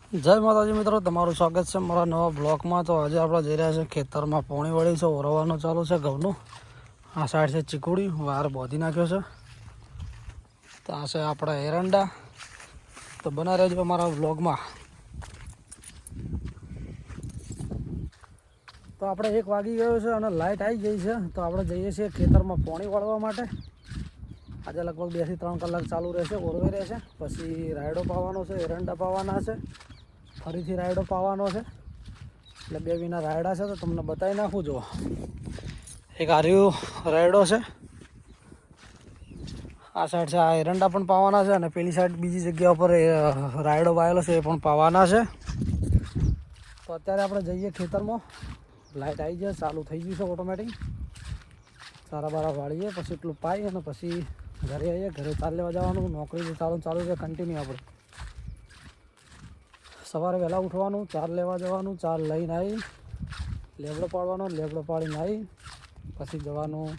જય માતાજી મિત્રો, તમારું સ્વાગત છે મારા નવા બ્લોગમાં। તો આજે આપણે જઈ રહ્યા છીએ ખેતરમાં પોણી વળી છે, ઓરવાનું ચાલુ છે ઘઉંનું। આ સાઈડ છે ચીકુડી, વાર બોધી નાખ્યો છે। તો આ છે આપણા એરંડા। તો બના રહેજો મારા બ્લોગમાં। તો આપણે 1 વાગી ગયો છે અને લાઇટ આવી ગઈ છે। તો આપણે જઈએ છીએ ખેતરમાં પોણી વાળવા માટે। આજે લગભગ 2 થી 3 કલાક ચાલુ રહેશે, ઓરવાઈ રહેશે। પછી રાયડો પાવાનો છે, એરંડા પાવાના છે, ફરીથી રાયડો પાવાનો છે। એટલે 2 વિના રાયડા છે, તો તમને બતાવી નાખું। જો એક આર્યું રાયડો છે, આ સાઈડ છે, આ એરંડા પણ પાવાના છે, અને પેલી સાઈડ બીજી જગ્યા ઉપર રાયડો વાયેલો છે, એ પણ પાવાના છે। તો અત્યારે આપણે જઈએ ખેતરમાં। લાઇટ આવી જાય, ચાલુ થઈ ગયું છે ઓટોમેટિક। સારા બારા વાળીએ, પછી એટલું પાઈ અને પછી ઘરે આવીએ। ઘરે ચાર લેવા જવાનું, નોકરી ચાલુ છે કન્ટિન્યુ। આપણે સવારે વહેલા ઉઠવાનું, ચાર લેવા જવાનું, ચાર લઈને આવી લેબડો પાડવાનો, લેબડો પાડીને આવી પછી જવાનું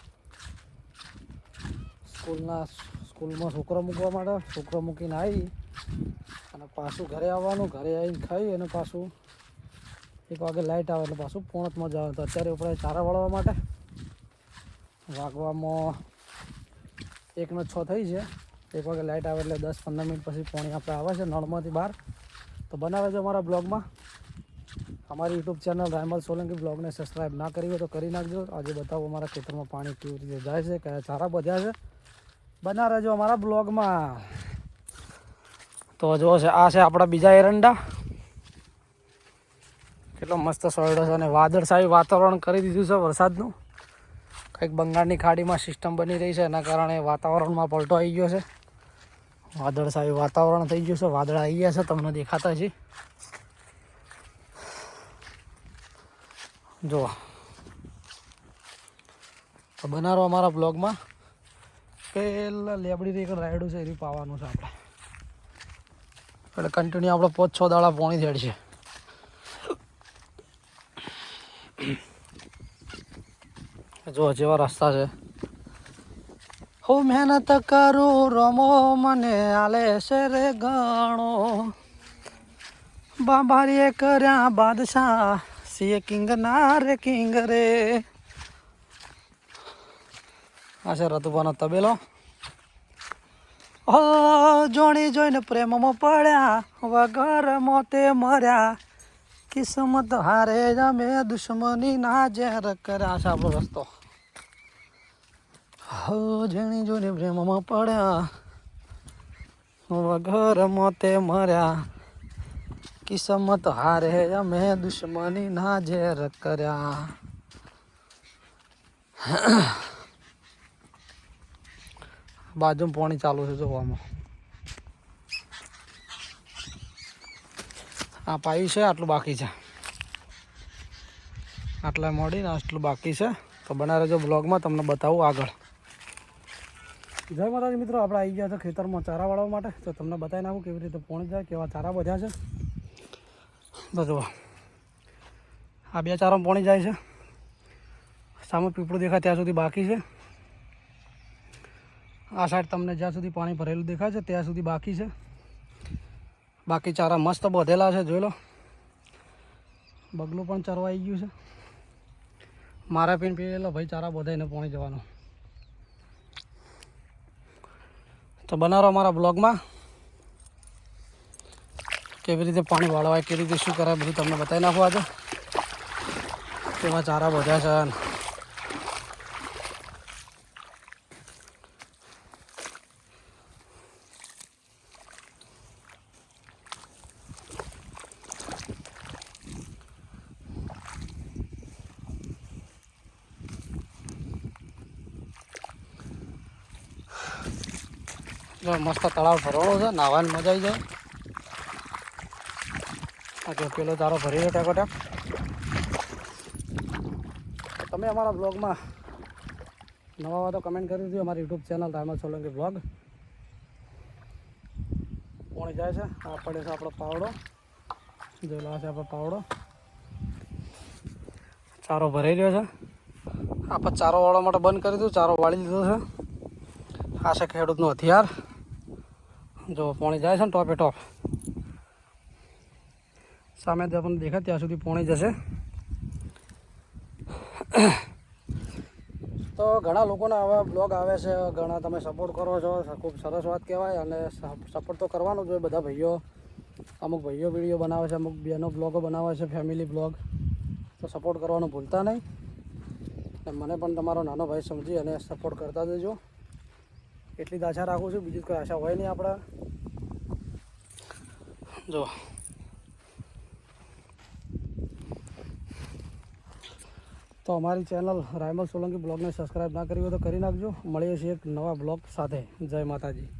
સ્કૂલમાં છોકરો મૂકવા માટે। છોકરો મૂકીને આવી અને પાછું ઘરે આવવાનું। ઘરે આવીને ખાઈ અને પાછું 1 વાગે લાઇટ આવે એટલે પાછું પોણતમાં જવાનું। તો અત્યારે આપણે ચારા વાળવા માટે વાગવામાં 1:06 થઈ છે। 1 વાગે લાઇટ આવે એટલે 10-15 મિનિટ પછી પાણી આપણે આવે છે નળમાંથી બહાર। તો બનાવે છે અમારા બ્લોગમાં। અમારી YouTube channel Raymal Solanki બ્લોગને subscribe ના કરી હોય તો કરી નાખજો। આજે બતાવો અમારા ખેતરમાં પાણી કેવી રીતે જાય છે, કયા ચારા બધ્યા છે। બના રહેજો અમારા બ્લોગમાં। તો જો છે, આ છે આપણા બીજા એરંડા। કેટલો મસ્ત સોયડો છે અને વાદળછાયું વાતાવરણ કરી દીધું છે વરસાદનું। કંઈક બંગાળની ખાડીમાં સિસ્ટમ બની રહી છે, એના કારણે વાતાવરણમાં પલટો આવી ગયો છે। વાદળછાયું વાતાવરણ થઈ ગયું છે, વાદળ આવી ગયા છે, તમને દેખાતા છે। જો તો બનાવો અમારા બ્લોગમાં। પેલા લેબડી એક રાયડું છે, એ પાવાનું છે આપણે। એટલે કન્ટિન્યુ આપણે 5-6 દાડા પોણી દેડ છે। જો જેવા રસ્તા છે। હું મહેનત કરું રમો મને આલે છે રે ગણો, બાબારીએ કર્યા બાદશાહ સિંહ કિંગ ના રે કિંગ રે। આ છે રતુભાનો તબેલો। ઓ જોણી જોઈને પ્રેમમાં પડ્યા, વગર મોતે મર્યા, કિસ્મત હારે અમે દુશ્મની ના ઝેર કર્યા। છે આપણો રસ્તો। હો જેણી જોઈને પ્રેમમાં પડ્યા, વગર મોતે મર્યા, કિસ્મત હારે અમે દુશ્મની ના ઝેર કર્યા। બાજુમાં પાણી ચાલુ છે જોવામાં। આ પાયું છે, આટલું બાકી છે, આટલા મોડીને આટલું બાકી છે। તો બના રહેજો બ્લોગમાં, તમને બતાવું આગળ। જય માતાજી મિત્રો, આપણે આવી ગયા છે ખેતરમાં ચારા વાળવા માટે। તો તમને બતાવી નાખું કેવી રીતે પોણી જાય, કેવા ચારા બધ્યા છે। તો જુઓ, આ 2 ચારામાં પોણી જાય છે। સામે પીપળું દેખાય ત્યાં સુધી બાકી છે। આ સાઈડ તમને જ્યાં સુધી પાણી ભરેલું દેખાય છે ત્યાં સુધી બાકી છે। બાકી ચારા મસ્ત બધેલા છે, જોઈ લો। બગલું પણ ચરવા આવી ગયું છે। મારા પીને પીએલો ભાઈ ચારા બધાઈને પોણી જવાનું। તો બનાવો અમારા બ્લોગમાં। કેવી રીતે પાણી વાળવાય, કેવી રીતે શું કરાય, બધું તમને બતાવી નાખું આજે। કેવા ચારા બધ્યા છે। જો મસ્ત તળાવ ભરવાનું છે, નાહવાની મજા આવી જાય। આ જો પેલો ચારો ભરી રહ્યો ટેકોટેક। તમે અમારા બ્લોગમાં નવા હોય તો કમેન્ટ કરી દીધું। અમારી YouTube channel Raymal Solanki blog. પોણી જાય છે, આ પડે છે આપણો પાવડો, જોઈ લો, છે આપણો પાવડો। ચારો ભરાઈ રહ્યો છે। આપણે ચારો વાળવા માટે બંધ કરી દીધું, ચારો વાળી લીધો છે। આ છે ખેડૂતનું હથિયાર। જો પાણી જાય છે ને ટોપે ટોપ। સામે આપણને દેખાય ત્યાં સુધી પોણી જશે. તો ઘણા લોકોના આવા બ્લોગ આવે છે, ઘણા તમે સપોર્ટ કરો છો, ખૂબ સરસ વાત કહેવાય. અને સપોર્ટ તો કરવાનું જોઈએ. બધા ભાઈઓ, અમુક ભાઈઓ વિડીયો બનાવે છે, અમુક બહેનો બ્લોગો બનાવે છે, ફેમિલી બ્લોગ. તો સપોર્ટ કરવાનું ભૂલતા નહીં. અને મને પણ તમારો નાનો ભાઈ સમજી અને સપોર્ટ કરતા જજો. એટલી જ આશા રાખું છું, બીજી કોઈ આશા હોય નહીં આપણા. જો તો અમારી ચેનલ રાયમલ સોલંકી બ્લોગને સબસ્ક્રાઈબ ના કરી હોય તો કરી નાખજો. મળીએ છીએ એક નવા બ્લોગ સાથે. જય માતાજી.